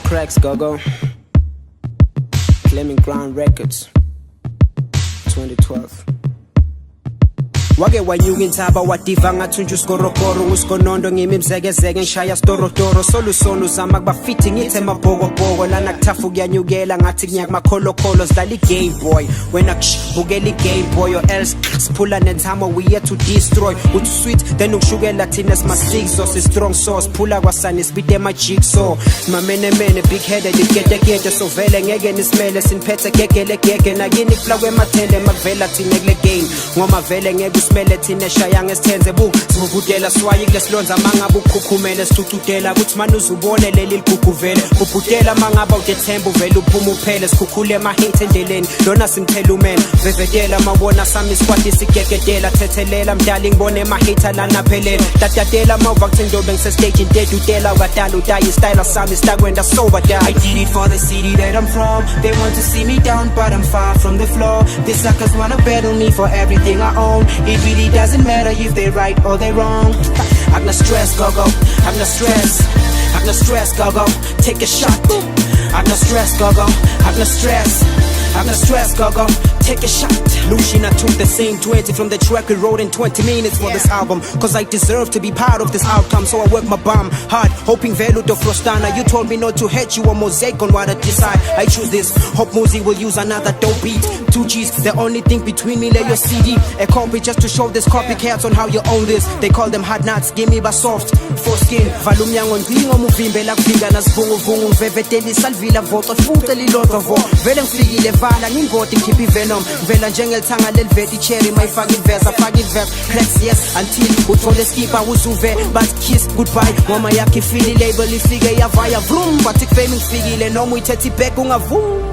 Cracks Gogo, Flaming Ground Records, 2012. Wake wanyuka intaba wadiva ngathunjwa usikorokoro usikonondo ngimi mzekezeke ngishaya storodoro solusolo zama kubafiti ngithe mabhokobhoko lana kuthafu kuyanyukela ngathi kunyak makholokolo sidlala i-Game Boy wena bukela i-Game Boy or else siphula nentamo we here to destroy uthi sweet then ukushukela thina sima-6 so strong sauce phula kwasani sibide ama-jigsaw mamenemene big headed igedegede so vele ngeke nisimele siniphethe gegelegege nakini kuflakwe emathende makuvela thina kule game ngoma vele ngeke smele thina shaya ngesithenze bu sivukudela swayi kulesilonza mangabe ukhukhumele sithuthudela kuthi manje uzubone leli liguguvele ubhudela mangaba udethemba uvela uphuma uphele sikhukhule ama-hate endleleni lona simthela umena vevedela mawona sami squad sigegedela thethelela mdala ngibone ama-hate lana phelele tatatela mawuva kuthi ndobe ngisestage intedudela ukadala udayi style sami stakwenda sober die. I did it for the city that I'm from. They want to see me down but I'm far from the floor. These suckers wanna battle me for everything I own. It really doesn't matter if they right or they wrong. I'm not stressed, go. I'm not stressed. I'm not stressed, go. Take a shot. I'm not stressed, go. I'm not stressed. I'm not stressed, go. Take a shot. Lucian, I took the same 20 from the track we wrote in 20 minutes for this album. Cause I deserve to be part of this outcome. So I work my bum hard, hoping Velu to Frostana. You told me not to hate you, a mosaic on what I decide. I choose this. Hope Muzi will use another dope beat. 2 G's, the only thing between me and your CD. A copy just to show this copycats on how you own this. They call them hard nuts, give me ba soft. Foreskin, valumyango ngingo muvimbe kufika nasivungu vungu veveteli salvila voto futa lilodwa vo. Vele ngiflikile vala ngingoti ngikhipha ivenom. Vela njengelithanga leliveti cherry mayifaka ivesa faka iverse. Cracks yes until uthole skipper uzuve but kiss goodbye. Ngoma yakhe ifili label ifike yavaya vroom. Bathi kufame ngifikile noma uyithethe back ungavu.